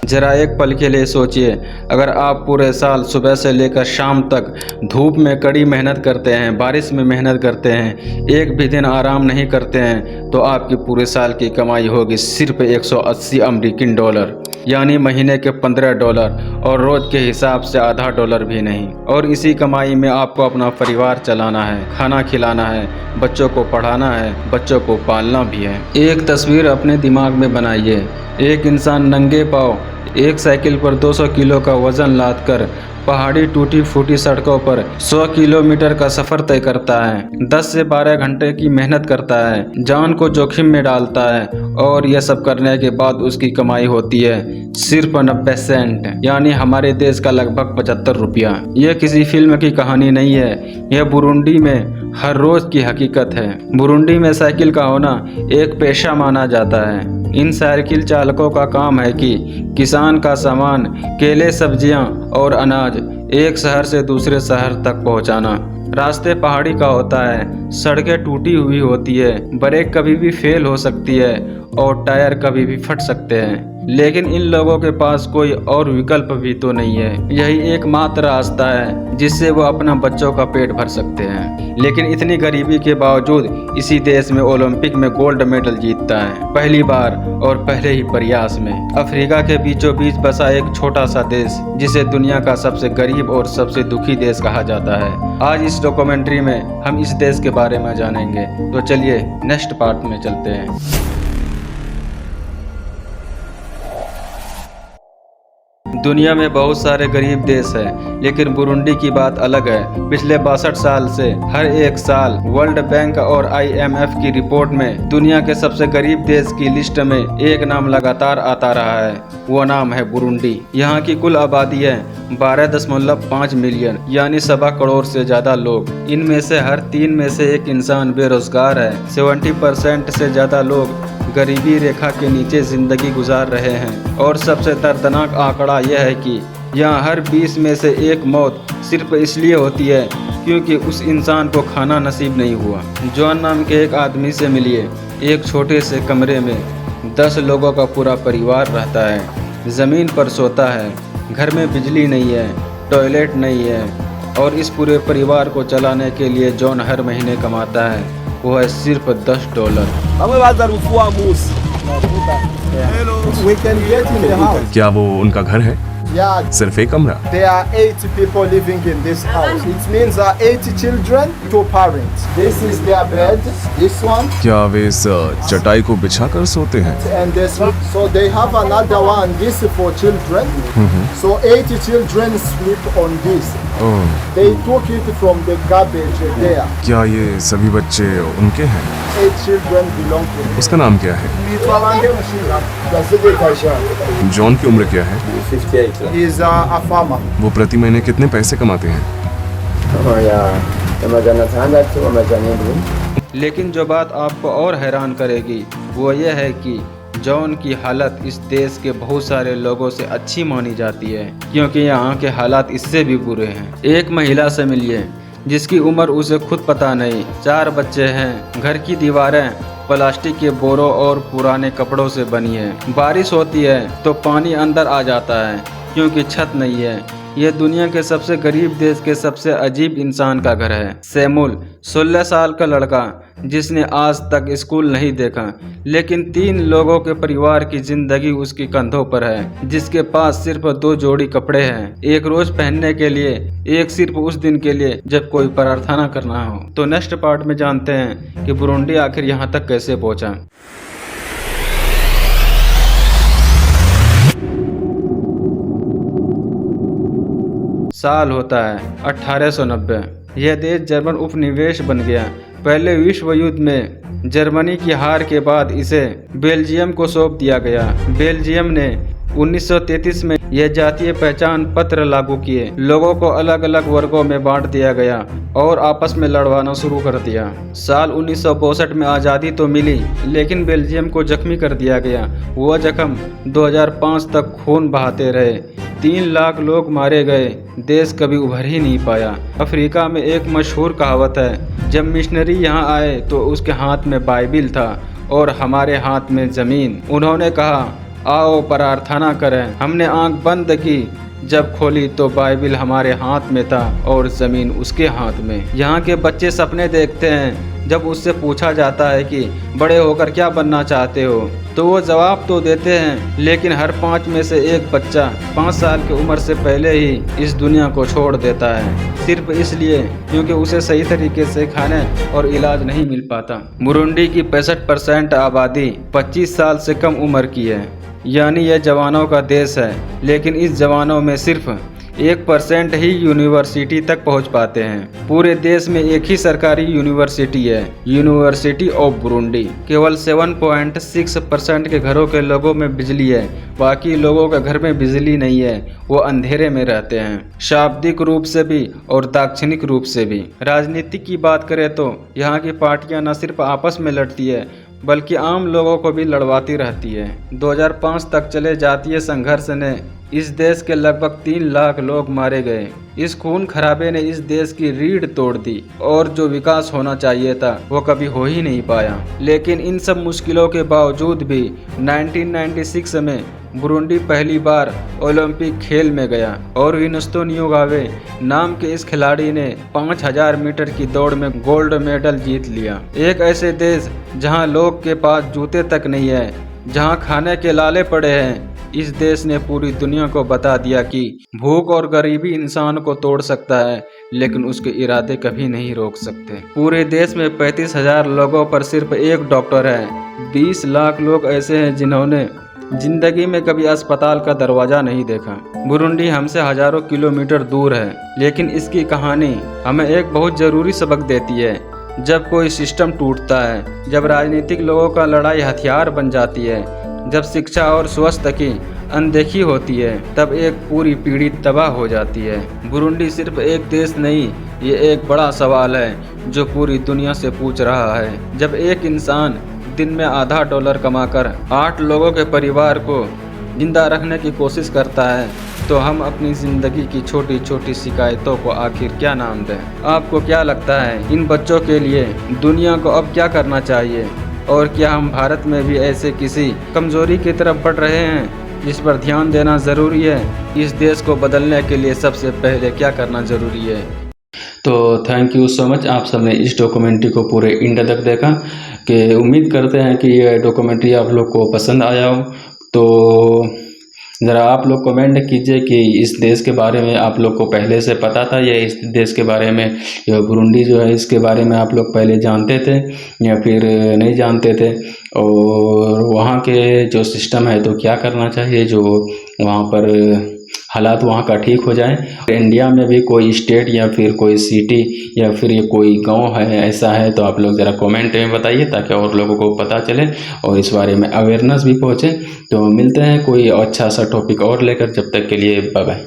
जरा एक पल के लिए सोचिए, अगर आप पूरे साल सुबह से लेकर शाम तक धूप में कड़ी मेहनत करते हैं, बारिश में मेहनत करते हैं, एक भी दिन आराम नहीं करते हैं, तो आपकी पूरे साल की कमाई होगी सिर्फ 180 अमेरिकन डॉलर, यानी महीने के $15 और रोज के हिसाब से आधा डॉलर भी नहीं। और इसी कमाई में आपको अपना परिवार चलाना है, खाना खिलाना है, बच्चों को पढ़ाना है, बच्चों को पालना भी है। एक तस्वीर अपने दिमाग में बनाइए, एक इंसान नंगे पाँव एक साइकिल पर 200 किलो का वजन लाद कर पहाड़ी टूटी फूटी सड़कों पर 100 किलोमीटर का सफर तय करता है, 10 से 12 घंटे की मेहनत करता है, जान को जोखिम में डालता है, और यह सब करने के बाद उसकी कमाई होती है सिर्फ 90 सेंट, यानी हमारे देश का लगभग 75 रुपया। यह किसी फिल्म की कहानी नहीं है, यह बुरुंडी में हर रोज की हकीकत है। बुरुंडी में साइकिल का होना एक पेशा माना जाता है। इन साइकिल चालकों का काम है कि किसान का सामान, केले, सब्जियां और अनाज एक शहर से दूसरे शहर तक पहुंचाना। रास्ते पहाड़ी का होता है, सड़कें टूटी हुई होती है, ब्रेक कभी भी फेल हो सकती है और टायर कभी भी फट सकते हैं, लेकिन इन लोगों के पास कोई और विकल्प भी तो नहीं है। यही एकमात्र रास्ता है जिससे वो अपना बच्चों का पेट भर सकते हैं। लेकिन इतनी गरीबी के बावजूद इसी देश में ओलंपिक में गोल्ड मेडल जीतता है, पहली बार और पहले ही प्रयास में। अफ्रीका के बीचों बीच बसा एक छोटा सा देश जिसे दुनिया का सबसे गरीब और सबसे दुखी देश कहा जाता है। आज इस डॉक्यूमेंट्री में हम इस देश के बारे में जानेंगे, तो चलिए नेक्स्ट पार्ट में चलते हैं। दुनिया में बहुत सारे गरीब देश हैं, लेकिन बुरुंडी की बात अलग है। पिछले 62 साल से हर एक साल वर्ल्ड बैंक और IMF की रिपोर्ट में दुनिया के सबसे गरीब देश की लिस्ट में एक नाम लगातार आता रहा है, वो नाम है बुरुंडी। यहाँ की कुल आबादी है 12.5 मिलियन, यानी 1.25 करोड़ से ज्यादा लोग। इनमें से हर 3 में से एक इंसान बेरोजगार है। 70% से ज्यादा लोग गरीबी रेखा के नीचे जिंदगी गुजार रहे हैं। और सबसे दर्दनाक आंकड़ा यह है कि यहाँ हर 20 में से एक मौत सिर्फ इसलिए होती है क्योंकि उस इंसान को खाना नसीब नहीं हुआ। जॉन नाम के एक आदमी से मिलिए। एक छोटे से कमरे में 10 लोगों का पूरा परिवार रहता है, ज़मीन पर सोता है, घर में बिजली नहीं है, टॉयलेट नहीं है, और इस पूरे परिवार को चलाने के लिए जॉन हर महीने कमाता है वो है सिर्फ $10। क्या वो उनका घर है? Yeah, सिर्फ एक कमरा? there are 80 people living in this house. It means 80 children, 2 parents. This is their bed, this one, क्या वे इस चटाई को बिछा कर सोते हैं? and this one. So they have another one, this is for children. So 80 children sleep on this. Oh, They took it from the garbage there. क्या ये सभी बच्चे उनके हैं? 8 children belong to me. उसका नाम क्या है? जॉन की उम्र क्या है? He is a farmer. वो प्रति महीने कितने पैसे कमाते हैं? लेकिन जो बात आपको और हैरान करेगी वो ये है कि जॉन की हालत इस देश के बहुत सारे लोगों से अच्छी मानी जाती है, क्योंकि यहाँ के हालात इससे भी बुरे हैं। एक महिला से मिलिए जिसकी उम्र उसे खुद पता नहीं, 4 बच्चे हैं, घर की दीवारें प्लास्टिक के बोरों और पुराने कपड़ों से बनी है। बारिश होती है तो पानी अंदर आ जाता है क्योंकि छत नहीं है। यह दुनिया के सबसे गरीब देश के सबसे अजीब इंसान का घर है। सैमुल 16 साल का लड़का जिसने आज तक स्कूल नहीं देखा, लेकिन 3 लोगों के परिवार की जिंदगी उसके कंधों पर है, जिसके पास सिर्फ 2 जोड़ी कपड़े हैं, एक रोज पहनने के लिए, एक सिर्फ उस दिन के लिए जब कोई प्रार्थना करना हो। तो नेक्स्ट पार्ट में जानते हैं कि बुरुंडी आखिर यहाँ तक कैसे पहुँचा। साल होता है 1890। यह देश जर्मन उपनिवेश बन गया। पहले विश्व युद्ध में जर्मनी की हार के बाद इसे बेल्जियम को सौंप दिया गया। बेल्जियम ने 1933 में यह जातीय पहचान पत्र लागू किए। लोगों को अलग अलग वर्गों में बांट दिया गया और आपस में लड़वाना शुरू कर दिया। साल 1962 में आज़ादी तो मिली, लेकिन बेल्जियम को जख्मी कर दिया गया। वह जख्म 2005 तक खून बहाते रहे। 3 लाख लोग मारे गए। देश कभी उभर ही नहीं पाया। अफ्रीका में एक मशहूर कहावत है, जब मिशनरी यहाँ आए तो उसके हाथ में बाइबिल था और हमारे हाथ में ज़मीन। उन्होंने कहा, आओ प्रार्थना करें। हमने आंख बंद की, जब खोली तो बाइबिल हमारे हाथ में था और ज़मीन उसके हाथ में। यहाँ के बच्चे सपने देखते हैं। जब उससे पूछा जाता है कि बड़े होकर क्या बनना चाहते हो, तो वो जवाब तो देते हैं, लेकिन हर 5 में से एक बच्चा 5 साल की उम्र से पहले ही इस दुनिया को छोड़ देता है, सिर्फ इसलिए क्योंकि उसे सही तरीके से खाने और इलाज नहीं मिल पाता। बुरुंडी की 65% आबादी 25 साल से कम उम्र की है, यानी यह जवानों का देश है। लेकिन इस जवानों में सिर्फ 1% ही यूनिवर्सिटी तक पहुंच पाते हैं। पूरे देश में एक ही सरकारी यूनिवर्सिटी है, यूनिवर्सिटी ऑफ बुरुंडी। केवल 7.6% के घरों के लोगों में बिजली है, बाकी लोगों के घर में बिजली नहीं है, वो अंधेरे में रहते हैं, शाब्दिक रूप से भी और दाक्षिणिक रूप से भी। राजनीति की बात करें तो यहाँ की पार्टियां न सिर्फ आपस में लड़ती है, बल्कि आम लोगों को भी लड़वाती रहती है। 2005 तक चले जातीय संघर्ष ने इस देश के लगभग 3 लाख लोग मारे गए। इस खून खराबे ने इस देश की रीढ़ तोड़ दी और जो विकास होना चाहिए था वो कभी हो ही नहीं पाया। लेकिन इन सब मुश्किलों के बावजूद भी 1996 में बुरुंडी पहली बार ओलंपिक खेल में गया और विनुस्तो नियोगावे नाम के इस खिलाड़ी ने 5000 मीटर की दौड़ में गोल्ड मेडल जीत लिया। एक ऐसे देश जहां लोग के पास जूते तक नहीं है, जहां खाने के लाले पड़े हैं, इस देश ने पूरी दुनिया को बता दिया कि भूख और गरीबी इंसान को तोड़ सकता है, लेकिन उसके इरादे कभी नहीं रोक सकते। पूरे देश में 35,000 लोगों पर सिर्फ एक डॉक्टर है। 20 लाख लोग ऐसे हैं जिन्होंने जिंदगी में कभी अस्पताल का दरवाजा नहीं देखा। बुरुंडी हमसे हजारों किलोमीटर दूर है, लेकिन इसकी कहानी हमें एक बहुत ज़रूरी सबक देती है। जब कोई सिस्टम टूटता है, जब राजनीतिक लोगों का लड़ाई हथियार बन जाती है, जब शिक्षा और स्वास्थ्य की अनदेखी होती है, तब एक पूरी पीढ़ी तबाह हो जाती है। बुरुंडी सिर्फ एक देश नहीं, ये एक बड़ा सवाल है जो पूरी दुनिया से पूछ रहा है। जब एक इंसान दिन में आधा डॉलर कमाकर 8 लोगों के परिवार को जिंदा रखने की कोशिश करता है, तो हम अपनी ज़िंदगी की छोटी छोटी शिकायतों को आखिर क्या नाम दें? आपको क्या लगता है इन बच्चों के लिए दुनिया को अब क्या करना चाहिए? और क्या हम भारत में भी ऐसे किसी कमजोरी की तरफ बढ़ रहे हैं जिस पर ध्यान देना ज़रूरी है? इस देश को बदलने के लिए सबसे पहले क्या करना ज़रूरी है? तो थैंक यू सो मच, आप सबने इस डॉक्यूमेंट्री को पूरे इंड तक देखा। कि उम्मीद करते हैं कि ये डॉक्यूमेंट्री आप लोग को पसंद आया हो। तो ज़रा आप लोग कमेंट कीजिए कि इस देश के बारे में आप लोग को पहले से पता था या इस देश के बारे में, या बुरुंडी जो है इसके बारे में आप लोग पहले जानते थे या फिर नहीं जानते थे, और वहाँ के जो सिस्टम है तो क्या करना चाहिए जो वहाँ पर हालात वहाँ का ठीक हो जाए। इंडिया में भी कोई स्टेट या फिर कोई सिटी या फिर ये कोई गांव है ऐसा है तो आप लोग ज़रा कमेंट में बताइए, ताकि और लोगों को पता चले और इस बारे में अवेयरनेस भी पहुँचे। तो मिलते हैं कोई अच्छा सा टॉपिक और लेकर, जब तक के लिए बाय बाय।